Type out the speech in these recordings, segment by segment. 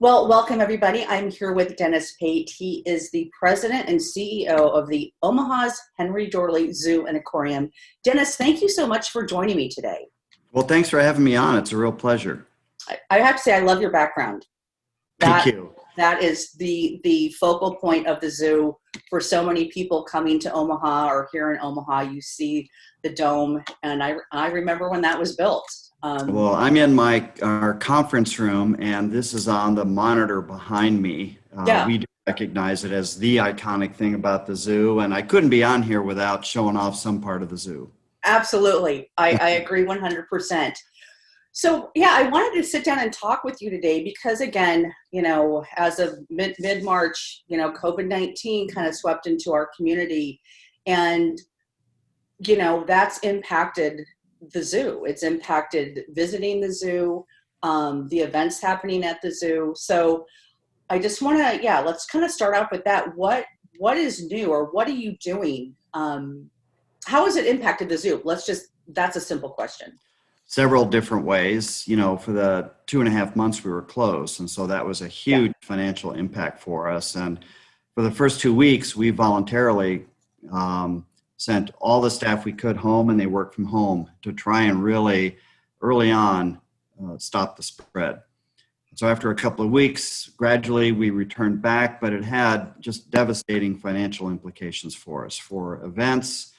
Well, welcome everybody. I'm here with Dennis Pate. He is the president and CEO of the Omaha's Henry Dorley Zoo and Aquarium. Dennis, thank you so much for joining me today. Well, thanks for having me on. It's a real pleasure. I have to say, I love your background. Thank you. That is the focal point of the zoo for so many people coming to Omaha or here in Omaha. You see the dome, and I remember when that was built. Well, I'm in our conference room, and this is on the monitor behind me. Yeah. We do recognize it as the iconic thing about the zoo, and I couldn't be on here without showing off some part of the zoo. Absolutely. I agree 100%. So yeah, I wanted to sit down and talk with you today because again, as of mid-March, COVID-19 kind of swept into our community, and, that's impacted the zoo. It's impacted visiting the zoo, the events happening at the zoo. So I just want to, let's kind of start off with that. What is new, or what are you doing? How has it impacted the zoo? That's a simple question. Several different ways. For the 2.5 months we were closed, and so that was a huge financial impact for us. And for the first 2 weeks, we voluntarily sent all the staff we could home, and they worked from home to try and really early on stop the spread. So after a couple of weeks, gradually we returned back, but it had just devastating financial implications for us, for events,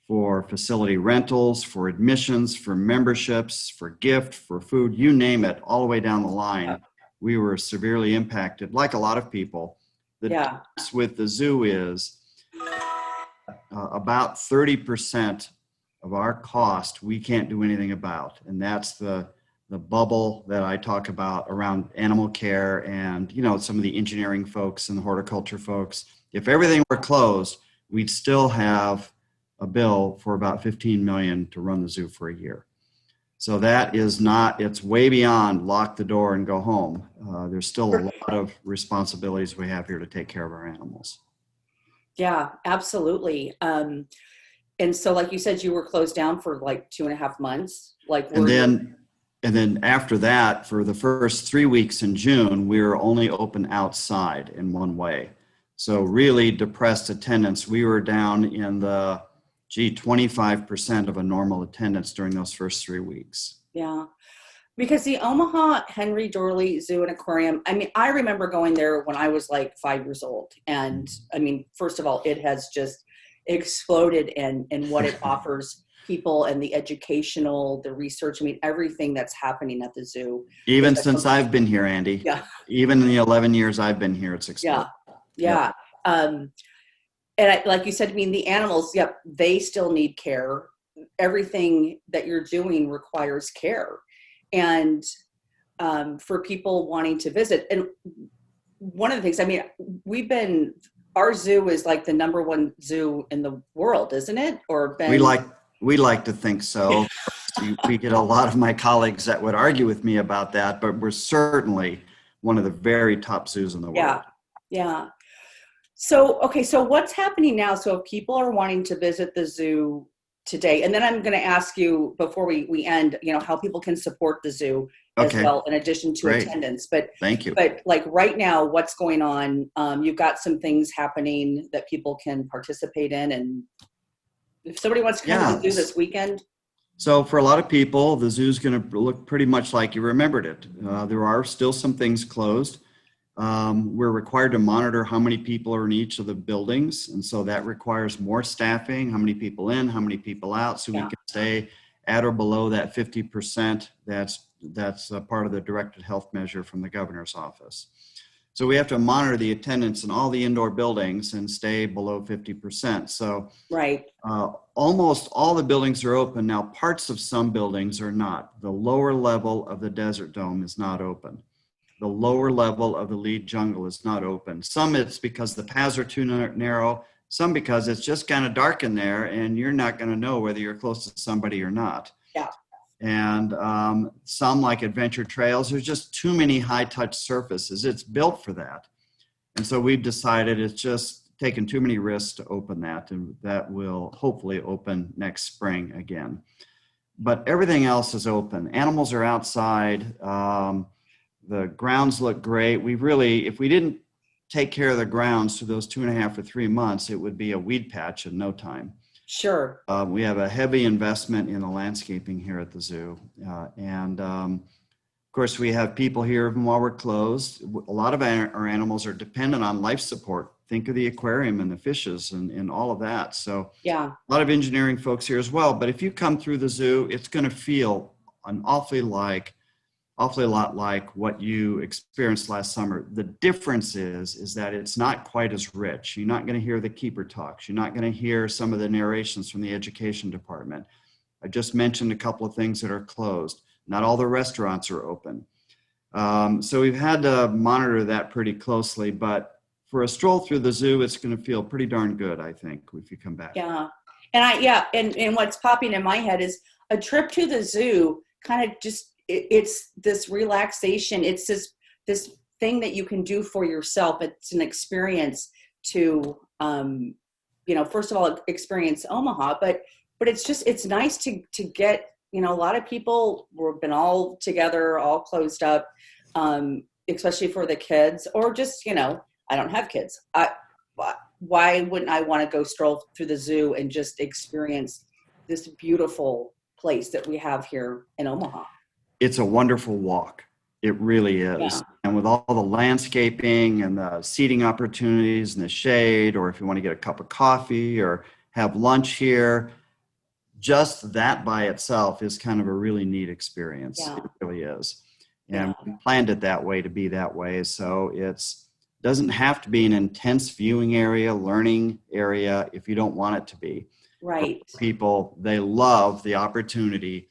for facility rentals, for admissions, for memberships, for gift, for food, you name it, all the way down the line. We were severely impacted, like a lot of people. The difference with the zoo is about 30% of our cost we can't do anything about, and that's the bubble that I talk about around animal care and some of the engineering folks and the horticulture folks. If everything were closed, we'd still have a bill for about $15 million to run the zoo for a year. So that is it's way beyond lock the door and go home. There's still a lot of responsibilities we have here to take care of our animals. Yeah, absolutely. And so like you said, you were closed down for like 2.5 months. And then after that, for the first 3 weeks in June, we were only open outside in one way. So really depressed attendance. We were down in the 25% of a normal attendance during those first 3 weeks. Yeah, because the Omaha Henry Dorley Zoo and Aquarium, I remember going there when I was like 5 years old. And first of all, it has just exploded in what it offers people, and the educational, the research, everything that's happening at the zoo. Even since I've been here, Andy. Yeah. Even in the 11 years I've been here, it's exploded. Yeah. And like you said, the animals, they still need care. Everything that you're doing requires care. And for people wanting to visit, and one of the things, our zoo is like the #1 zoo in the world, isn't it? We like to think so. We get a lot of my colleagues that would argue with me about that, but we're certainly one of the very top zoos in the world. Yeah. So what's happening now? So if people are wanting to visit the zoo today, and then I'm going to ask you before we end, how people can support the zoo as well, in addition to attendance. But thank you. But like right now, what's going on? You've got some things happening that people can participate in, and if somebody wants to come to the zoo this weekend. So for a lot of people, the zoo is going to look pretty much like you remembered it. There are still some things closed. We're required to monitor how many people are in each of the buildings, and so that requires more staffing, how many people in, how many people out, so we can stay at or below that 50%. That's a part of the directed health measure from the governor's office. So we have to monitor the attendance in all the indoor buildings and stay below 50%. So almost all the buildings are open. Now, parts of some buildings are not. The lower level of the Desert Dome is not open. The lower level of the lead jungle is not open. Some it's because the paths are too narrow, some because it's just kind of dark in there and you're not going to know whether you're close to somebody or not. Yeah. And some, like adventure trails, there's just too many high touch surfaces. It's built for that. And so we've decided it's just taken too many risks to open that, and that will hopefully open next spring again. But everything else is open. Animals are outside. the grounds look great. We really, if we didn't take care of the grounds for those 2.5 or 3 months, it would be a weed patch in no time. Sure. We have a heavy investment in the landscaping here at the zoo. Of course, we have people here even while we're closed. A lot of our animals are dependent on life support. Think of the aquarium and the fishes and all of that. So Yeah. a lot of engineering folks here as well. But if you come through the zoo, it's going to feel an awfully lot like what you experienced last summer. The difference is that it's not quite as rich. You're not going to hear the keeper talks. You're not going to hear some of the narrations from the education department. I just mentioned a couple of things that are closed. Not all the restaurants are open. So we've had to monitor that pretty closely, but for a stroll through the zoo, it's going to feel pretty darn good, I think, if you come back. Yeah. And what's popping in my head is a trip to the zoo kind of just, it's this relaxation. It's this thing that you can do for yourself. It's an experience to, first of all, experience Omaha, but it's nice to get, a lot of people we've been all together, all closed up, especially for the kids, or just, I don't have kids. Why wouldn't I want to go stroll through the zoo and just experience this beautiful place that we have here in Omaha? It's a wonderful walk. It really is. Yeah. And with all the landscaping and the seating opportunities and the shade, or if you want to get a cup of coffee or have lunch here, just that by itself is kind of a really neat experience. Yeah. It really is. And we planned it that way to be that way. So it's doesn't have to be an intense viewing area, learning area if you don't want it to be. Right. For people, they love the opportunity,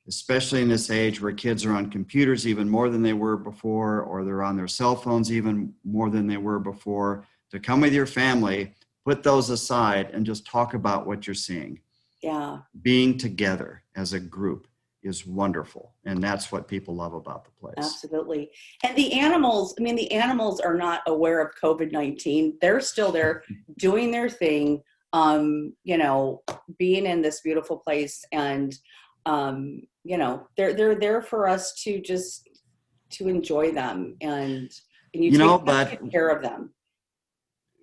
especially in this age where kids are on computers even more than they were before, or they're on their cell phones even more than they were before, to come with your family, put those aside and just talk about what you're seeing. Yeah. Being together as a group is wonderful. And that's what people love about the place. Absolutely. And the animals are not aware of COVID-19. They're still there doing their thing, being in this beautiful place. And, they're there for us to just, to enjoy them. And take care of them.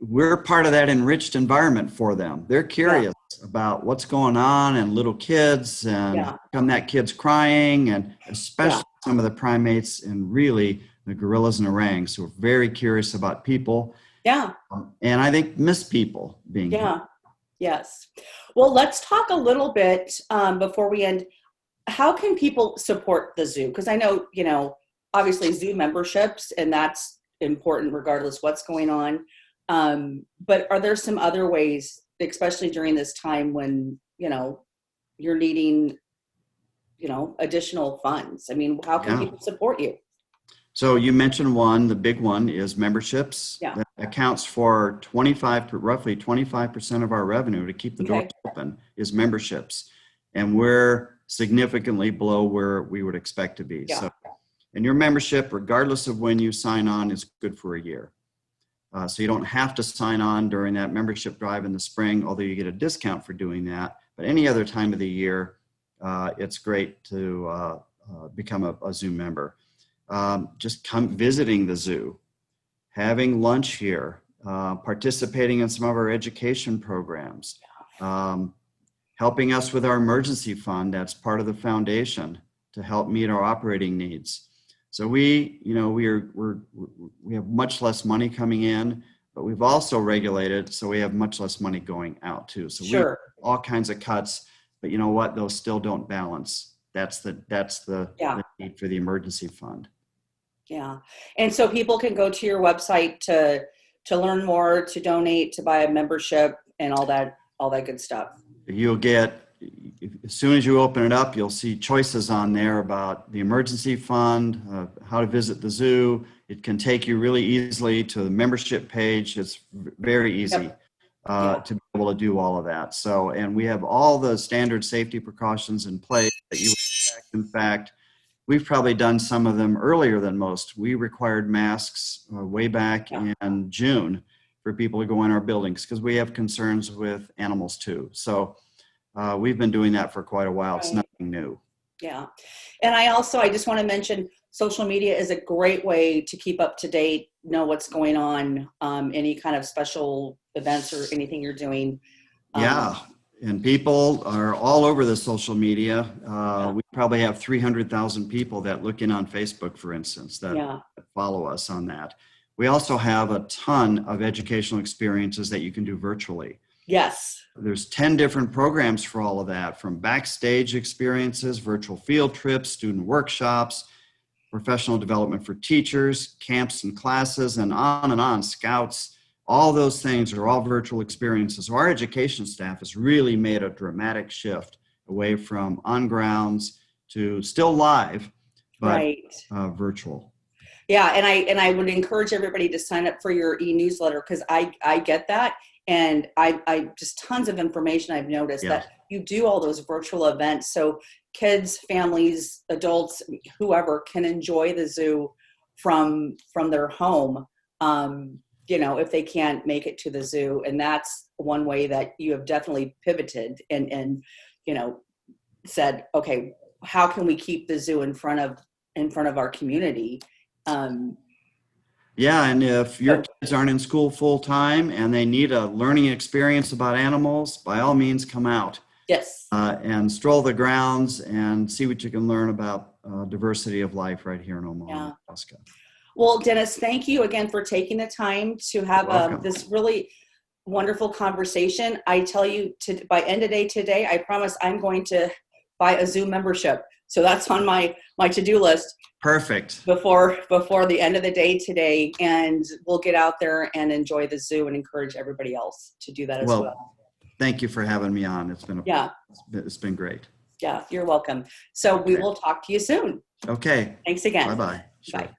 We're part of that enriched environment for them. They're curious about what's going on, and little kids, and how come that kid's crying, and especially some of the primates and really the gorillas and orangs who are very curious about people. Yeah. And I think miss people being here. Yes. Well, let's talk a little bit before we end. How can people support the zoo? Because I know, obviously zoo memberships, and that's important regardless what's going on. But are there some other ways, especially during this time when, you're needing, additional funds? I mean, how can people support you? So you mentioned one, the big one is memberships. Yeah. That accounts for roughly 25% of our revenue to keep the doors open is memberships. And we're significantly below where we would expect to be. Yeah. So, and your membership, regardless of when you sign on, is good for a year. So you don't have to sign on during that membership drive in the spring, although you get a discount for doing that. But any other time of the year, it's great to become a zoo member. Just come visiting the zoo, having lunch here, participating in some of our education programs, helping us with our emergency fund. That's part of the foundation to help meet our operating needs. So we have much less money coming in, but we've also regulated, so we have much less money going out too. So we have all kinds of cuts, but you know what? Those still don't balance. That's the need for the emergency fund. Yeah. And so people can go to your website to learn more, to donate, to buy a membership, and all that good stuff. You'll get, as soon as you open it up, you'll see choices on there about the emergency fund, how to visit the zoo. It can take you really easily to the membership page. It's very easy to be able to do all of that. So, and we have all the standard safety precautions in place that you would expect. In fact, we've probably done some of them earlier than most. We required masks way back in June for people to go in our buildings because we have concerns with animals too. So we've been doing that for quite a while. It's nothing new. Yeah. And I just want to mention social media is a great way to keep up to date, know what's going on, any kind of special events or anything you're doing. Yeah. And people are all over the social media. Yeah. We probably have 300,000 people that look in on Facebook, for instance, that Yeah. follow us on that. We also have a ton of educational experiences that you can do virtually. Yes. There's 10 different programs for all of that, from backstage experiences, virtual field trips, student workshops, professional development for teachers, camps and classes, and on, scouts. All those things are all virtual experiences. So our education staff has really made a dramatic shift away from on grounds to still live, but Right. virtual. Yeah, and I would encourage everybody to sign up for your e-newsletter, because I get that, and I just tons of information I've noticed that you do all those virtual events, so kids, families, adults, whoever can enjoy the zoo from their home, if they can't make it to the zoo. And that's one way that you have definitely pivoted and said, okay, how can we keep the zoo in front of our community? Yeah, and if your kids aren't in school full time and they need a learning experience about animals, by all means come out. Yes. And stroll the grounds and see what you can learn about diversity of life right here in Omaha, Nebraska. Well, Dennis, thank you again for taking the time to have this really wonderful conversation. I tell you, by end of day today, I promise I'm going to buy a zoo membership. So that's on my to-do list. Perfect. Before the end of the day today, and we'll get out there and enjoy the zoo and encourage everybody else to do that as well. Thank you for having me on. It's been great. Yeah, you're welcome. So we will talk to you soon. Okay. Thanks again. Bye-bye. Sure. Bye.